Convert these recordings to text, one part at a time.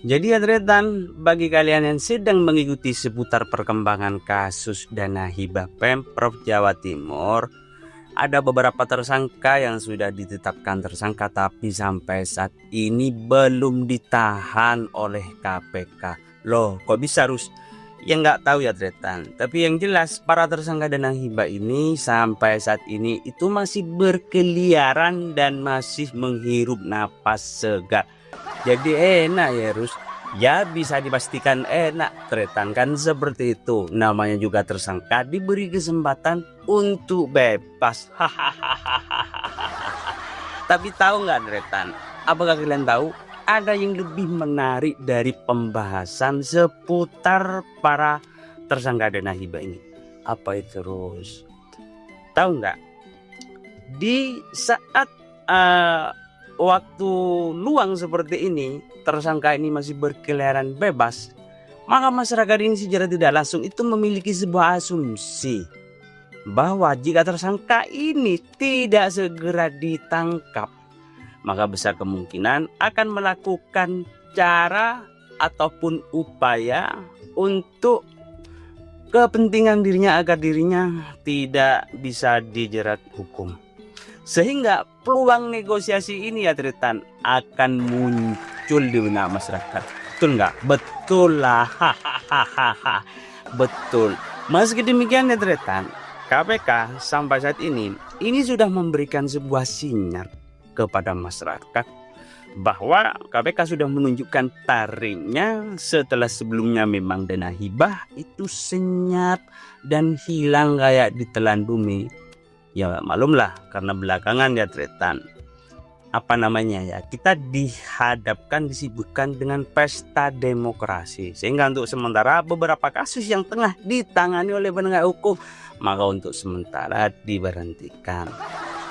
Jadi adretan, bagi kalian yang sedang mengikuti seputar perkembangan kasus dana hibah Pemprov Jawa Timur, ada beberapa tersangka yang sudah ditetapkan tersangka tapi sampai saat ini belum ditahan oleh KPK. Loh, kok bisa Rus? Ya nggak tahu ya Tretan. Tapi yang jelas para tersangka dana hibah ini sampai saat ini itu masih berkeliaran dan masih menghirup napas segar. Jadi enak ya Rus. Ya bisa dipastikan enak Tretan, kan seperti itu. Namanya juga tersangka diberi kesempatan untuk bebas. Tapi tahu nggak Tretan? Apakah kalian tahu ada yang lebih menarik dari pembahasan seputar para tersangka dana hibah ini? Apa itu Rus? Tahu nggak? Di saat waktu luang seperti ini, tersangka ini masih berkeliaran bebas, maka masyarakat ini secara tidak langsung itu memiliki sebuah asumsi bahwa jika tersangka ini tidak segera ditangkap, maka besar kemungkinan akan melakukan cara ataupun upaya untuk kepentingan dirinya agar dirinya tidak bisa dijerat hukum. Sehingga peluang negosiasi ini ya Tretan akan muncul di benak masyarakat. Betul nggak? Betul lah. Betul. Meski demikian ya Tretan, KPK sampai saat ini sudah memberikan sebuah sinyal kepada masyarakat bahwa KPK sudah menunjukkan taringnya setelah sebelumnya memang dana hibah itu senyap dan hilang kayak ditelan bumi. Ya maklumlah karena belakangan ya Tretan, kita disibukkan dengan pesta demokrasi, sehingga untuk sementara beberapa kasus yang tengah ditangani oleh penegak hukum maka untuk sementara diberhentikan.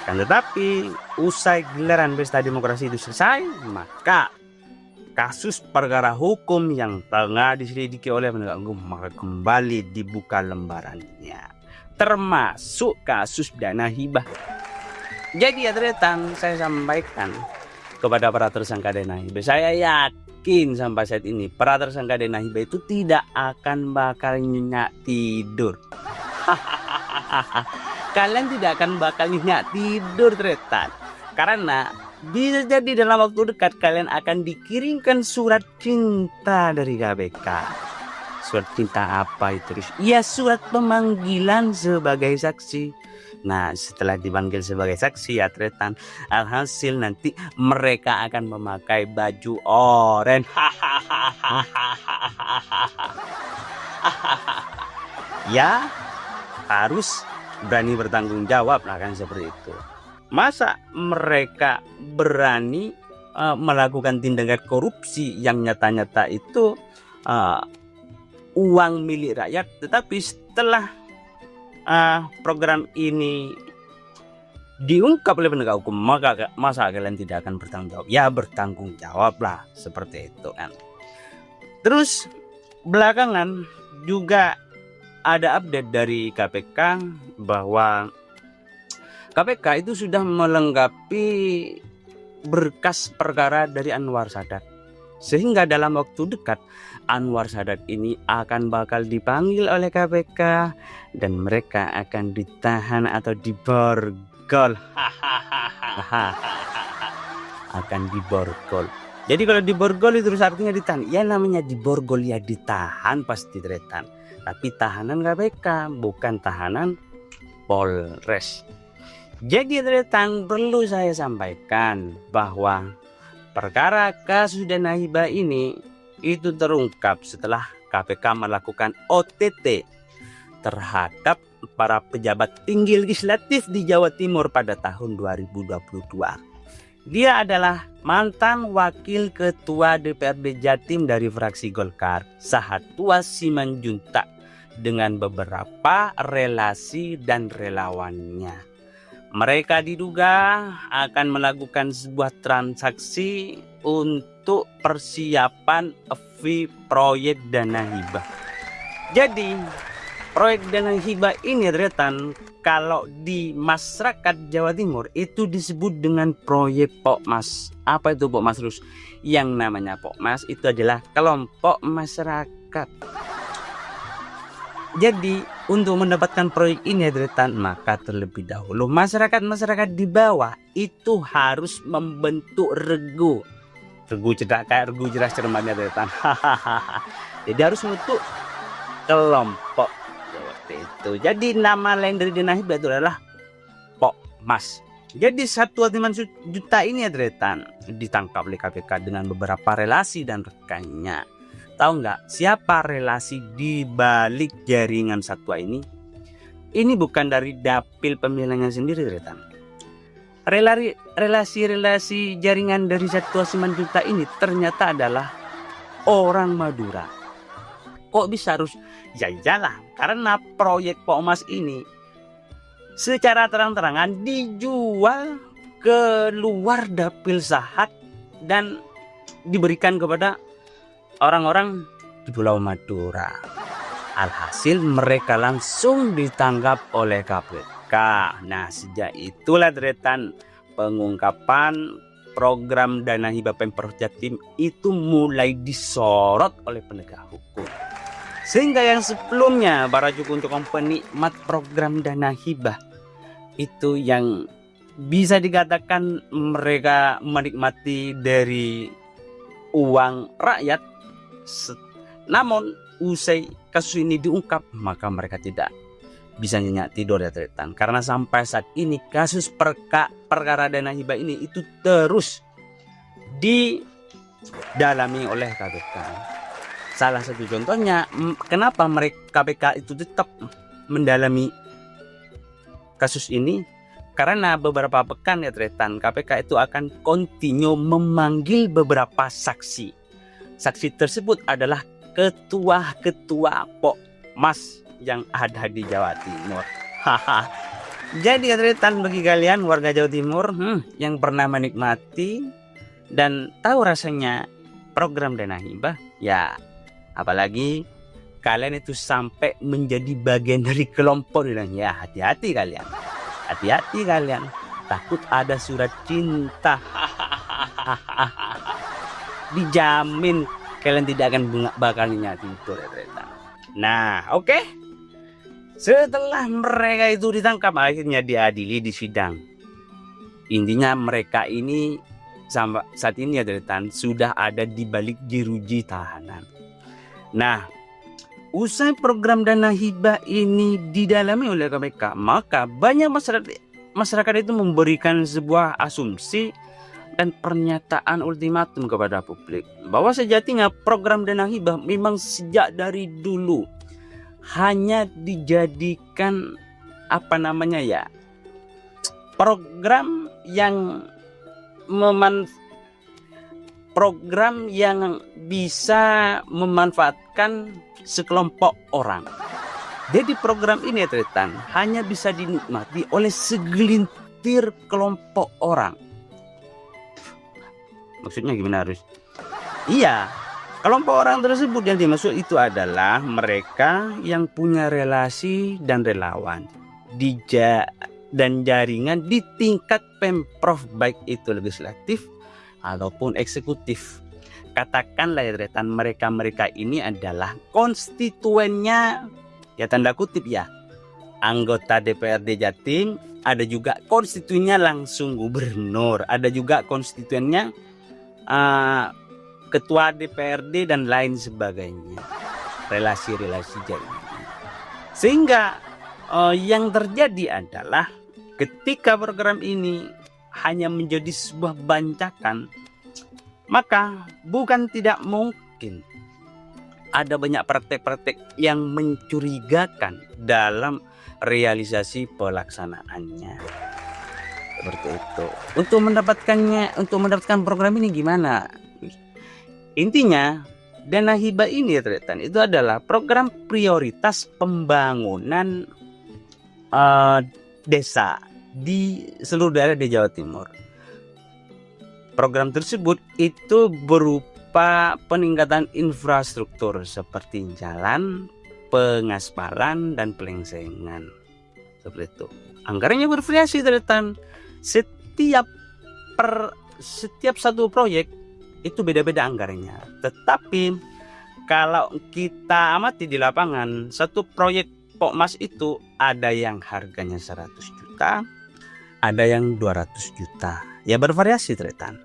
Kan tetapi usai gelaran pesta demokrasi itu selesai, maka kasus perkara hukum yang tengah diselidiki oleh penegak hukum maka kembali dibuka lembarannya, termasuk kasus dana hibah. Jadi ya Tretan, saya sampaikan kepada para tersangka dana hibah, saya yakin sampai saat ini para tersangka dana hibah itu tidak akan bakal nyenyak tidur. Kalian tidak akan bakal nyenyak tidur Tretan, karena bisa jadi dalam waktu dekat kalian akan dikirimkan surat cinta dari KPK. Surat cinta apa itu? Ya surat pemanggilan sebagai saksi. Nah setelah dipanggil sebagai saksi ya Tretan, alhasil nanti mereka akan memakai baju oranye. Ya harus berani bertanggung jawab lah, kan seperti itu. Masa mereka berani melakukan tindakan korupsi yang nyata-nyata itu uang milik rakyat, tetapi setelah program ini diungkap oleh penegak hukum maka masa kalian tidak akan bertanggung jawab? Ya bertanggung jawab lah, seperti itu kan. Terus belakangan juga ada update dari KPK bahwa KPK itu sudah melengkapi berkas perkara dari Anwar Sadat, sehingga dalam waktu dekat Anwar Sadat ini akan bakal dipanggil oleh KPK dan mereka akan ditahan atau diborgol. Akan diborgol. Jadi kalau diborgol itu artinya ditahan. Ya namanya diborgol ya ditahan pasti Tretan. Tapi tahanan KPK bukan tahanan Polres. Jadi Tretan, perlu saya sampaikan bahwa perkara kasus dana hibah ini itu terungkap setelah KPK melakukan OTT terhadap para pejabat tinggi legislatif di Jawa Timur pada tahun 2022. Dia adalah mantan wakil ketua DPRD Jatim dari fraksi Golkar, Sahatua Simanjuntak, dengan beberapa relasi dan relawannya. Mereka diduga akan melakukan sebuah transaksi untuk persiapan fee proyek dana hibah. Jadi proyek dana hibah ini Tretan, kalau di masyarakat Jawa Timur itu disebut dengan proyek Pokmas. Apa itu Pokmas Rus? Yang namanya Pokmas itu adalah kelompok masyarakat. Jadi untuk mendapatkan proyek ini Dretan, maka terlebih dahulu masyarakat di bawah itu harus membentuk regu cerdak kayak regu jelas cermatnya Dretan. Jadi harus membentuk kelompok seperti itu. Jadi nama lain dari Dana Hibah itu adalah Pokmas. Jadi 1,5 juta ini Dretan ditangkap oleh KPK dengan beberapa relasi dan rekannya. Tahu nggak siapa relasi di balik jaringan satwa ini? Ini bukan dari dapil pemilihnya sendiri Dretan. Relasi jaringan dari 1,5 juta ini ternyata adalah orang Madura. Kok bisa harus? Ya iyalah, karena proyek Pokmas ini secara terang-terangan dijual ke luar dapil Sahat dan diberikan kepada orang-orang di Pulau Madura. Alhasil mereka langsung ditangkap oleh KPK. Nah sejak itulah Dretan pengungkapan program dana hibah Pemprov Jatim itu mulai disorot oleh penegak hukum. Sehingga yang sebelumnya para untuk penikmat program dana hibah itu yang bisa dikatakan mereka menikmati dari uang rakyat. Namun usai kasus ini diungkap, maka mereka tidak bisa nyenyak tidur ya Dretan. Karena sampai saat ini kasus perkara dana hibah ini itu terus didalami oleh KPK. Salah satu contohnya kenapa KPK itu tetap mendalami kasus ini, karena beberapa pekan ya Dretan KPK itu akan kontinu memanggil beberapa saksi. Saksi tersebut adalah ketua-ketua Pokmas yang ada di Jawa Timur. Jadi ya Dretan, bagi kalian warga Jawa Timur yang pernah menikmati dan tahu rasanya program dana hibah, ya apalagi kalian itu sampai menjadi bagian dari kelompok bilang, ya hati-hati kalian takut ada surat cinta. Dijamin kalian tidak akan bakal nyati itu ya Dretan. Nah oke. Setelah mereka itu ditangkap akhirnya diadili di sidang. Intinya mereka ini sampai saat ini ya Dretan sudah ada di balik jeruji tahanan. Nah usai program dana hibah ini didalami oleh KPK, maka banyak masyarakat itu memberikan sebuah asumsi dan pernyataan ultimatum kepada publik bahwa sejatinya program dana hibah memang sejak dari dulu hanya dijadikan program yang bisa memanfaatkan sekelompok orang. Jadi program ini ya Dretan hanya bisa dinikmati oleh segelintir kelompok orang. Maksudnya gimana harus? Iya, kelompok orang tersebut yang dimaksud itu adalah mereka yang punya relasi dan relawan dan jaringan di tingkat Pemprov, baik itu legislatif ataupun eksekutif. Katakanlah ya Dretan, mereka ini adalah konstituennya, ya tanda kutip ya, anggota DPRD Jatim, ada juga konstituennya langsung gubernur, ada juga konstituennya ketua DPRD dan lain sebagainya, relasi-relasi jaringan. Sehingga yang terjadi adalah ketika program ini hanya menjadi sebuah bancakan, maka bukan tidak mungkin ada banyak praktek-praktek yang mencurigakan dalam realisasi pelaksanaannya. Seperti itu. Untuk mendapatkan program ini gimana? Intinya dana hibah ini ya Dretan, itu adalah program prioritas pembangunan desa di seluruh daerah di Jawa Timur. Program tersebut itu berupa peningkatan infrastruktur seperti jalan, pengaspalan, dan pelengsengan. Seperti itu. Anggarannya bervariasi Dretan. Setiap satu proyek itu beda-beda anggarannya. Tetapi kalau kita amati di lapangan, satu proyek Pokmas itu ada yang harganya 100 juta, ada yang 200 juta. Ya bervariasi Tretan.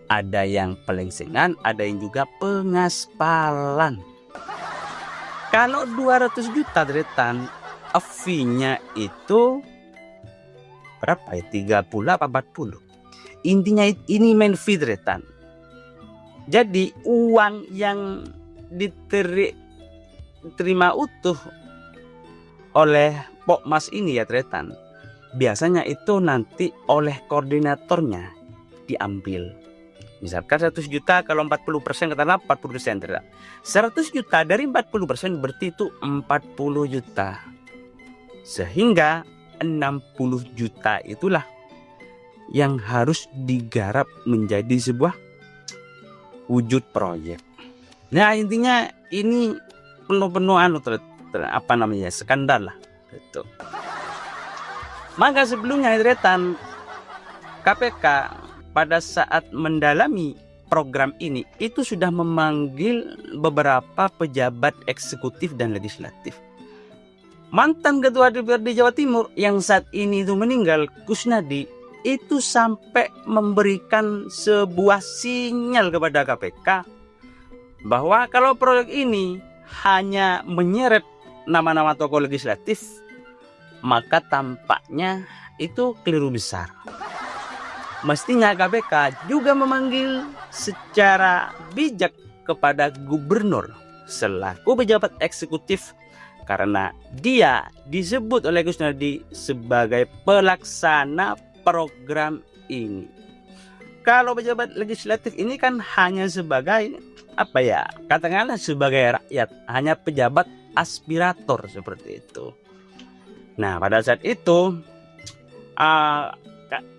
Ada yang pelengsengan, ada yang juga pengaspalan. Kalau 200 juta Tretan, fee-nya itu berapa ya? 30 apa 40? Intinya ini main fee Tretan. Jadi uang yang diterima utuh oleh Pokmas ini ya Tretan, biasanya itu nanti oleh koordinatornya diambil. Misalkan 100 juta, kalau 40% katakanlah 40% Tretan. 100 juta dari 40% berarti itu 40 juta. Sehingga 60 juta itulah yang harus digarap menjadi sebuah wujud proyek. Nah intinya ini penuh apa namanya skandal lah gitu. Maka sebelumnya Tretan, KPK pada saat mendalami program ini itu sudah memanggil beberapa pejabat eksekutif dan legislatif. Mantan ketua DPRD Jawa Timur yang saat ini itu meninggal, Kusnadi, itu sampai memberikan sebuah sinyal kepada KPK bahwa kalau proyek ini hanya menyeret nama-nama tokoh legislatif, maka tampaknya itu keliru besar. Mestinya KPK juga memanggil secara bijak kepada gubernur selaku pejabat eksekutif, karena dia disebut oleh Kusnadi sebagai pelaksana program ini. Kalau pejabat legislatif ini kan hanya sebagai apa ya, katakanlah sebagai rakyat, hanya pejabat aspirator seperti itu. Nah pada saat itu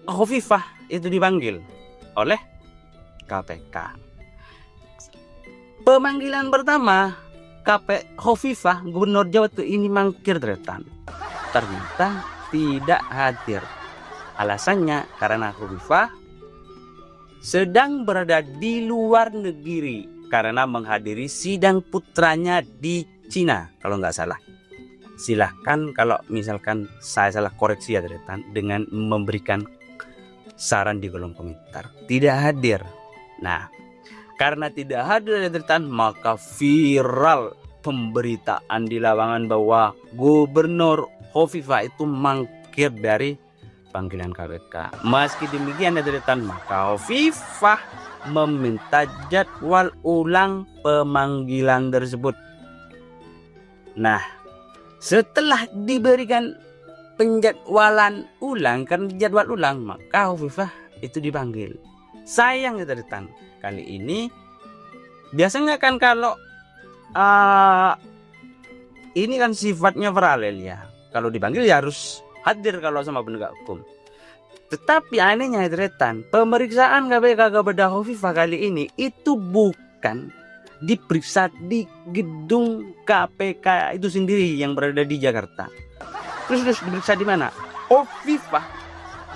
Khofifah itu dipanggil oleh KPK. Pemanggilan pertama Khofifah, Gubernur Jawa Timur ini mangkir Tretan. Ternyata tidak hadir. Alasannya karena Khofifah sedang berada di luar negeri karena menghadiri sidang putranya di Cina kalau nggak salah. Silahkan kalau misalkan saya salah koreksi ya Tretan dengan memberikan saran di kolom komentar. Tidak hadir. Nah karena tidak hadir Tretan, maka viral pemberitaan di lapangan bahwa Gubernur Khofifah itu mangkir dari panggilan KPK. Meski demikian Tretan, maka Khofifah meminta jadwal ulang pemanggilan tersebut. Nah, setelah diberikan penjadwalan ulang, karena jadwal ulang, maka Khofifah itu dipanggil. Sayang Tretan, kali ini biasanya kan kalau ini kan sifatnya paralel ya. Kalau dipanggil ya harus hadir kalau sama penegak hukum. Tetapi anehnya Tretan, pemeriksaan KPK kepada Khofifah kali ini itu bukan diperiksa di gedung KPK itu sendiri yang berada di Jakarta. Terus diperiksa di mana? Khofifah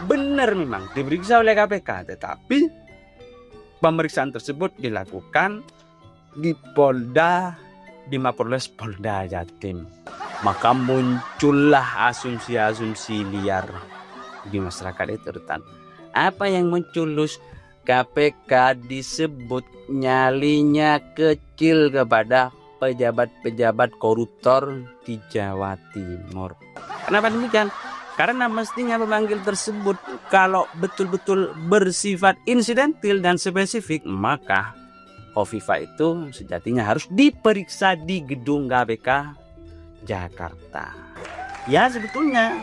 benar memang diperiksa oleh KPK, tetapi pemeriksaan tersebut dilakukan di Mapolres Polda Jatim. Maka muncullah asumsi-asumsi liar di masyarakat itu Tretan. Apa yang muncul? KPK disebut nyalinya kecil kepada pejabat-pejabat koruptor di Jawa Timur. Kenapa demikian? Karena mestinya pemanggil tersebut kalau betul-betul bersifat insidentil dan spesifik, maka Khofifah itu sejatinya harus diperiksa di gedung KPK Jakarta. Ya sebetulnya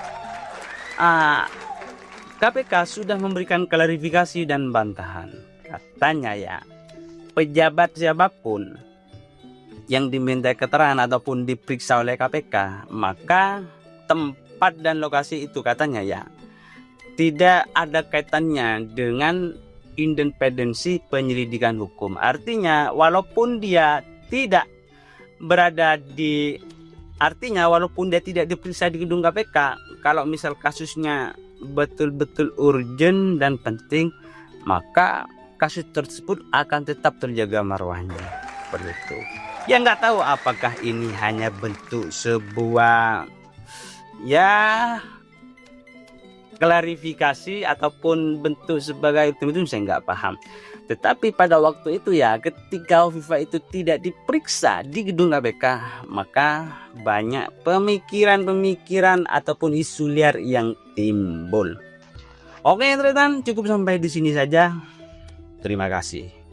KPK sudah memberikan klarifikasi dan bantahan. Katanya ya, pejabat siapapun yang diminta keterangan ataupun diperiksa oleh KPK, maka tempat dan lokasi itu katanya ya tidak ada kaitannya dengan independensi penyelidikan hukum. Artinya walaupun dia tidak berada di, artinya walaupun dia tidak diperiksa di gedung KPK, kalau misal kasusnya betul-betul urgent dan penting, maka kasus tersebut akan tetap terjaga marwahnya. Seperti itu. Ya nggak tahu apakah ini hanya bentuk sebuah ya klarifikasi ataupun bentuk sebagai itu saya nggak paham. Tetapi pada waktu itu ya, ketika Hovifah itu tidak diperiksa di gedung KPK, maka banyak pemikiran-pemikiran ataupun isu liar yang timbul. Oke, teman-teman, cukup sampai di sini saja. Terima kasih.